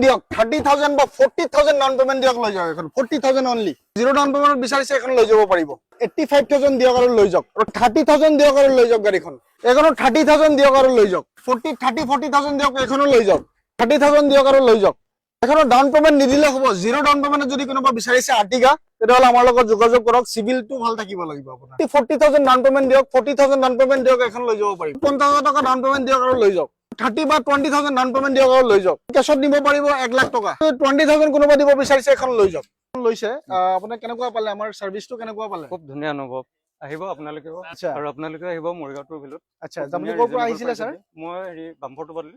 দিয়ক 30,000 বা 40,000 down payment দিয়ক লৈ যাওক এখন 40,000 অনলি জিৰ' ডাউন পেমেন্ট বিচাৰিছে এখন লৈ যাব পাৰিব 85,000 দিয়ক আৰু লৈ যাওক আৰু 30,000 দিয়ক আৰু লৈ যাওক গাড়ীখন এখনো 30,000 দিয়ক আৰু লৈ যাওক 40,000 দিয়ক এখনো লৈ যাওক 30,000 দিয়ক আৰু লৈ যাওক এখনো ডাউন পেমেন্ট নিদিলে হ'ব জিৰ' ডাউন পেমেন্ট যদি কোনোবা বিচাৰিছে আৰ্টিগা তেতিয়াহ'লে আমাৰ লগত যোগাযোগ কৰক চিভিলটো ভাল থাকিব লাগিব আপোনাৰ 40,000 ডাউন পেমেন্ট দিয়ক 40,000 ডাউন পেমেন্ট দিয়ক এখন লৈ যাব পাৰিব 50,000 টকা ডাউন পেমেন্ট দিয়ক আৰু লৈ যাওক 30 বা 20,000 ডাউন পেমেন্ট দিয়ক আৰু লৈ যাওক কেছত নিব পাৰিব 1 লাখ টকা 20,000 কোনোবা দিব বিচাৰিছে এখন লৈ যাওক লৈছে আপুনি কেনেকুৱা পালে আমাৰ সাৰ্ভিসটো কেনেকুৱা পালে খুব ধুনীয়া অনুভৱ আহিব আপোনালোকেও আৰু আপোনালোকে আহিব মৰিগাঁও টু ভিলত আচ্ছা আপুনি ক'ৰ পৰা আহিছিলে স্যাৰ মই হেৰি বাম্পৰটো পালে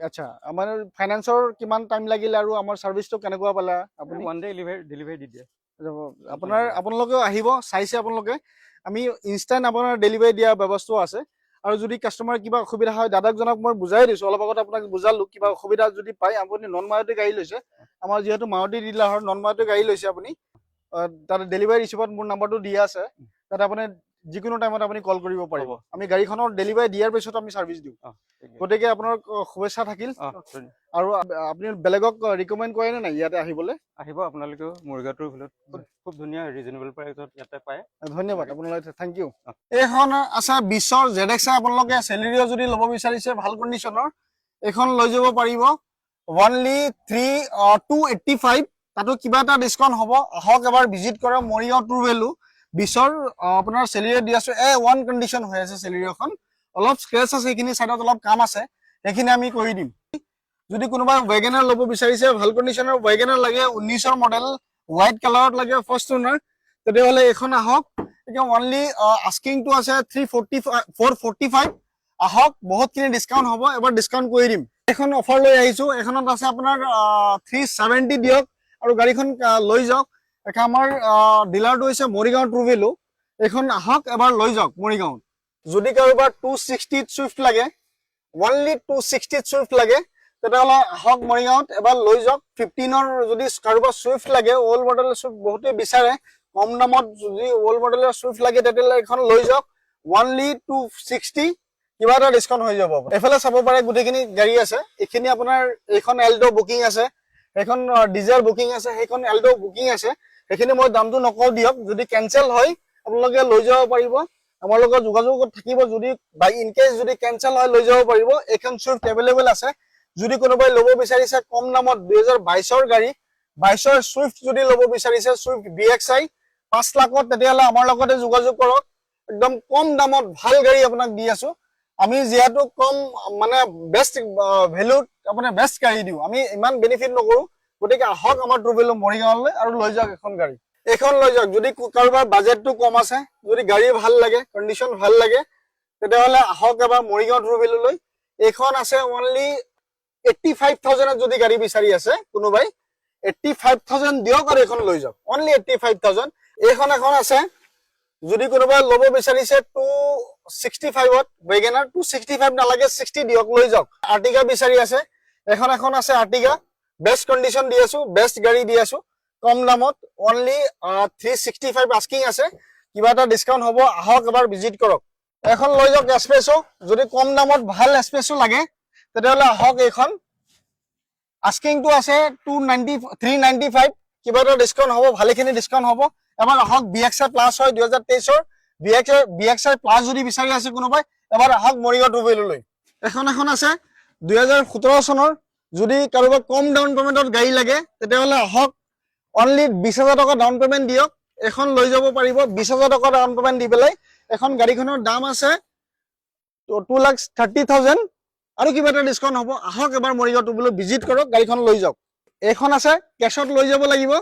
আচ্ছা আমাৰ ফাইনান্সৰ কিমান টাইম লাগিল আৰু আমাৰ সাৰ্ভিসটো কেনেকুৱা পালে আপুনি ওৱান ডে ডেলিভাৰী দি দিয়ে আপোনালোকেও আহিব চাইছে আপোনালোকে আমি ইনষ্টেন্ট আপোনাৰ ডেলিভাৰী দিয়া ব্যৱস্থা আছে আৰু যদি কাস্টমাৰ কিবা অসুবিধা হয় দাদাকজনক মই বুজাই দিছো অলপ আগত আপোনাক বুজালো কিবা অসুবিধা যদি পায় আপুনি নন মাৰুতি গাড়ী লৈছে আমাৰ যেহেতু মাৰুতি ডিলাৰ হয় নন মাৰুতি গাড়ী লৈছে আপুনি তাতে ডেলিভাৰী ৰিচিভত মোৰ নাম্বাৰটো দিয়া আছে তাতে আপুনি যিকোনো টাইমত আপুনি কল কৰিব পাৰিব আমি গাড়ীখনৰ ডেলিভাৰী দিয়াৰ পিছত আমি সাৰ্ভিস দিওঁ গতিকে আপোনাৰ শুভেচ্ছা থাকিল আৰু আপুনি বেলেগক ৰিকমেণ্ড কৰে নে নাই ইয়াতে আহিবলৈ আহিব আপোনালোকেও মৰিগাঁও টু ভিলত খুব ধুনীয়া ৰিজনেবল প্ৰাইচত ইয়াতে পায় ধন্যবাদ আপোনালোকে থেংক ইউ এইখন আছে 20ৰ ZX আপোনালোকে চেলেৰিও যদি ল'ব বিচাৰিছে ভাল কণ্ডিশ্যনৰ এইখন লৈ যাব পাৰিব অনলি 285 তাতো কিবা এটা ডিসকাউন্ট হ'ব আহক এবাৰ ভিজিট কৰক মৰিগাঁও টু ভেলু 20ৰ আপোনাৰ চেলেৰি দি আছো A1 কণ্ডিশ্যন হৈ আছে চেলেৰিখন অলপ স্ক্ৰেচ আছে এইখিনি সাইডত অলপ কাম আছে এইখিনি আমি কৰি দিম যদি কোনোবা ওয়াগনাৰ ল'ব বিচাৰিছে ভাল কণ্ডিশ্যনৰ ওয়াগনাৰ লাগে 19ৰ মডেল হোৱাইট কালাৰত লাগে ফৰ্চুনাৰ তেতিয়াহ'লে এখন আহক এতিয়া অনলি আস্কিং টু আছে 445 আহক বহুতখিনি ডিসকাউন্ট হ'ব এবাৰ ডিসকাউন্ট কৰি দিম এখন অফাৰ লৈ আহিছো এখনত আছে আপোনাৰ 370 দিয়ক আৰু গাড়ীখন লৈ যাওক এখন আমাৰ ডিলাৰটো হৈছে মৰিগাঁও টু ভেলু এখন আহক এবাৰ লৈ যাওক মৰিগাঁও যদি কাৰোবাৰ 260 সুইফট লাগে অনলি 260 সুইফট লাগে তেতিয়াহ'লে আহক মৰিগাঁৱত এবাৰ লৈ যাওক 15ৰ যদি কাৰোবাৰ সুইফট লাগে ওল্ড মডেলৰ সুইফট বহুতে বিচাৰে কম দামত যদি ওল্ড মডেলৰ সুইফট লাগে তেতিয়াহ'লে এখন লৈ যাওক অনলি 260 কিবা এটা ডিসকাউন্ট হৈ যাব এফালে চাব পাৰে গুটেখিনি গাড়ী আছে এইখিনি আপোনাৰ এইখন এল্টো বুকিং আছে এখন ডিজেল বুকিং আছে সেইখন এল্টো বুকিং আছে এইখিনি মই দামটো নকওঁ দিয়ক যদি কেনসেল হয় আপোনালোকে লৈ যাব পাৰিব আমাৰ লগত যোগাযোগত থাকিব যদি বাই ইন কেস যদি কেনসেল হয় লৈ যাব পাৰিব এখন সুইফট এভেইলেবল আছে যদি কোনোবাই ল'ব বিচাৰিছে কম দামত 2022ৰ গাড়ী 22ৰ সুইফট যদি ল'ব বিচাৰিছে সুইফট BXI 5 লাখত তেতিয়াহ'লে আমাৰ লগতে যোগাযোগ কৰক একদম কম দামত ভাল গাড়ী আপোনাক দি আছো আমি যেহেতু কম মানে বেস্ট ভ্যালুত আপোনাৰ বেস্ট গাড়ী দিও আমি ইমান বেনিফিট নকৰো গতিকে আহক আমাৰ টু ভেলু মৰিগাঁৱলৈ আৰু লৈ যাওক এখন গাড়ী এখন লৈ যাওক যদি কাৰোবাৰ বাজেটটো কম আছে যদি গাড়ী ভাল লাগে কণ্ডিশ্যন ভাল লাগে তেতিয়াহ'লে আহক এবাৰ মৰিগাঁও টু ভেলুলৈ এখন আছে অনলি 85,000 যদি গাড়ী বিচাৰি আছে কোনোবাই 85,000 দিয়ক আৰু এখন লৈ যাওক অনলি 85,000 এখন আছে যদি কোনোবাই ল'ব বিচাৰিছে 265ত ওয়াগনাৰ 265 নালাগে 60 দিয়ক লৈ যাওক আৰ্টিগা বিচাৰি আছে এখন আছে আৰ্টিগা বেস্ট কণ্ডিশ্যন দি আছো বেস্ট গাড়ী দি আছো কম দামত অনলি 365 আস্কিং আছে কিবা এটা ডিসকাউন্ট হ'ব আহক এবাৰ ভিজিট কৰক এখন লৈ যাওক এস্পেছো যদি কম দামত ভাল এস্পেছো লাগে তেতিয়াহ'লে আহক এইখন আস্কিং টু আছে 395 কিবা এটা ডিসকাউন্ট হ'ব ভালেখিনি ডিসকাউন্ট হ'ব এবাৰ আহক BXI প্লাস হয় 2023ৰ BXI প্লাস যদি বিচাৰি আছে কোনোবাই এবাৰ আহক মৰিগাঁও টু ভেলুলৈ এখন আছে 2017 চনৰ যদি কাৰোবাক কম ডাউন পেমেন্টত গাড়ী লাগে তেতিয়াহ'লে আহক অনলি 20,000 টকা ডাউন পেমেন্ট দিয়ক এখন লৈ যাব পাৰিব 20,000 টকা ডাউন পেমেন্ট দি পেলাই এখন গাড়ীখনৰ দাম আছে 2,30,000 আৰু কিবা এটা ডিসকাউন্ট হ'ব আহক এবাৰ মৰিগাঁও টু ভেলু ভিজিট কৰক গাড়ীখন লৈ যাওক এখন আছে কেছত লৈ যাব লাগিব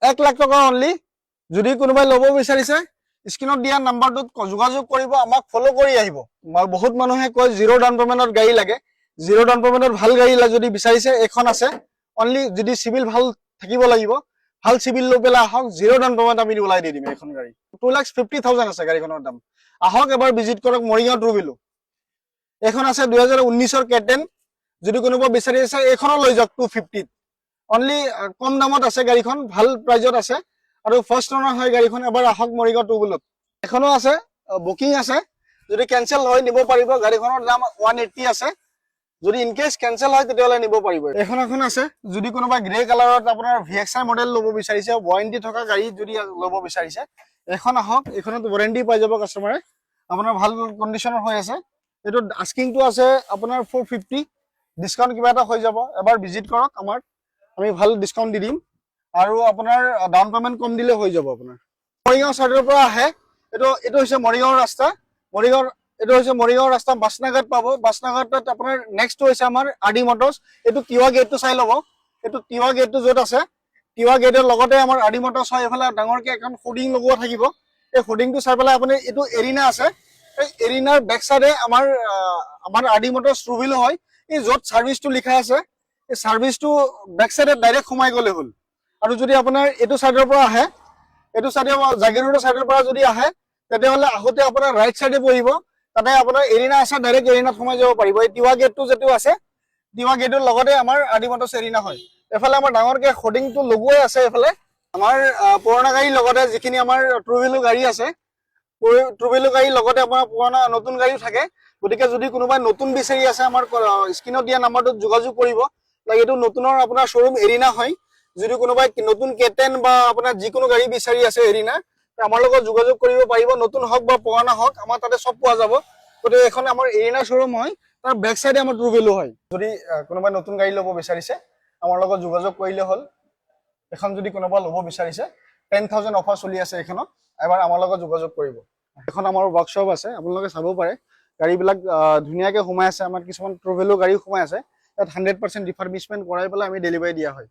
1 লাখ টকা অনলি যদি কোনোবাই ল'ব বিচাৰিছে স্ক্ৰিনত দিয়া নাম্বাৰটোত যোগাযোগ কৰিব আমাক ফলো কৰি আহিব বহুত মানুহে কয় জিৰ' ডাউন পেমেন্টত গাড়ী লাগে জিৰ' ডাউন পেমেন্টত ভাল গাড়ী লাগে যদি বিচাৰিছে এখন আছে অনলি যদি সিভিল ভাল থাকিব লাগিব ভাল সিভিল লৈ পেলাই আহক জিৰ' ডাউন পেমেন্ট আমি ওলাই দি দিম এখন গাড়ী 2,50,000 আছে গাড়ীখনৰ দাম আহক এবাৰ ভিজিট কৰক মৰিগাঁও টু ভেলু এখন আছে 2019ৰ কেটেন যদি কোনোবা বিচাৰি আছে এখনো লৈ যাওক 250 অনলি কম দামত আছে গাড়ীখন ভাল প্ৰাইজত আছে আৰু ফাৰ্স্ট ওনাৰ হয় গাড়ীখন এবাৰ আহক মৰিগাঁও টু ভেলুত এখনো আছে বুকিং আছে যদি কেনসেল হয় নিব পাৰিব গাড়ীখনৰ দাম 180 আছে যদি ইন কেছ কেনচেল হয় তেতিয়াহ'লে নিব পাৰিব। এখন আছে যদি কোনোবা গ্ৰে কালাৰত আপোনাৰ VXI মডেল ল'ব বিচাৰিছে, ৱাৰেণ্টি থকা গাড়ী যদি ল'ব বিচাৰিছে, এখন আহক, এইখনত ৱাৰেণ্টি পাই যাব কাষ্টমাৰে, আপোনাৰ ভাল কণ্ডিশ্যনৰ হৈ আছে। এইটো আস্কিংটো আছে আপোনাৰ 450, ডিছকাউণ্ট কিবা এটা হৈ যাব। এবাৰ ভিজিট কৰক আমাৰ, আমি ভাল ডিছকাউণ্ট দি দিম আৰু আপোনাৰ ডাউন পে'মেণ্ট কম দিলে হৈ যাব আপোনাৰ। মৰিগাঁও চাইডৰ পৰা আহে, এইটো হৈছে মৰিগাঁওৰ ৰাস্তা, এইটো হৈছে মৰিগাঁও ৰাস্তা, বাছনাঘাট পাব। বাছনাঘাটত আপোনাৰ নেক্সটটো হৈছে আমাৰ RD মটৰ্ছ। এইটো তিৱা গেটটো চাই ল'ব, এইটো তিৱা গেটটো য'ত আছে, তিৱা গেটৰ লগতে আমাৰ RD মটৰ্ছ হয়। এইফালে ডাঙৰকৈ এখন হোৰ্ডিং লগোৱা থাকিব, এই হোৰ্ডিংটো চাই পেলাই আপুনি, এইটো এৰিনা আছে, এই এৰিনাৰ বেক চাইডে আমাৰ RD মটৰ্ছ ট্ৰুভিলো হয়। এই য'ত ছাৰ্ভিচটো লিখা আছে, এই ছাৰ্ভিচটো বেক চাইডে ডাইৰেক্ট সোমাই গ'লে হ'ল। আৰু যদি আপোনাৰ এইটো চাইডৰ পৰা আহে, এইটো চাইডে জাগিৰোডৰ চাইডৰ পৰা যদি আহে, তেতিয়াহ'লে আহোঁতে আপোনাৰ ৰাইট চাইডে পৰিব, তাতে আপোনাৰ এৰিনা আছে, ডাইৰেক্ট এৰিনাত সোমাই যাব পাৰিব। এই তিৱা গেটটো যিটো আছে, তিৱা গেটৰ লগতে আমাৰ RD মটৰ্ছ এৰিনা হয়। এইফালে আমাৰ ডাঙৰকৈ হোৰ্ডিংটো লগোৱাই আছে। এইফালে আমাৰ পুৰণা গাড়ীৰ লগতে যিখিনি আমাৰ ট্ৰুভিলো গাড়ী আছে, ট্ৰুভিলো গাড়ীৰ লগতে আপোনাৰ পুৰণা নতুন গাড়ীও থাকে। গতিকে যদি কোনোবাই নতুন বিচাৰি আছে, আমাৰ স্ক্ৰীণত দিয়া নাম্বাৰটোত যোগাযোগ কৰিব। এইটো নতুনৰ আপোনাৰ শ্ব'ৰুম এৰিনা হয়। যদি কোনোবাই নতুন K10 বা আপোনাৰ যিকোনো গাড়ী বিচাৰি আছে এৰিনা, আমাৰ লগত যোগাযোগ কৰিব পাৰিব। নতুন হওক বা পুৰণা হওক, আমাৰ তাতে চব পোৱা যাব। গতিকে এখন আমাৰ এৰিনা শ্ব'ৰুম হয়, তাৰ বেক চাইডে আমাৰ ট্ৰুভিলো হয়। যদি কোনোবাই নতুন গাড়ী ল'ব বিচাৰিছে, আমাৰ লগত যোগাযোগ কৰিলে হ'ল। এখন যদি কোনোবা ল'ব বিচাৰিছে, 10,000 অফাৰ চলি আছে এইখনত, এবাৰ আমাৰ লগত যোগাযোগ কৰিব। এখন আমাৰ ৱৰ্কশ্বপ আছে, আপোনালোকে চাব পাৰে। গাড়ীবিলাক ধুনীয়াকৈ সোমাই আছে, আমাৰ কিছুমান ট্ৰুভিলো গাড়ী সোমাই আছে। তাত 100% ৰিফাৰ্বিছমেণ্ট কৰাই পেলাই আমি ডেলিভাৰী দিয়া হয়।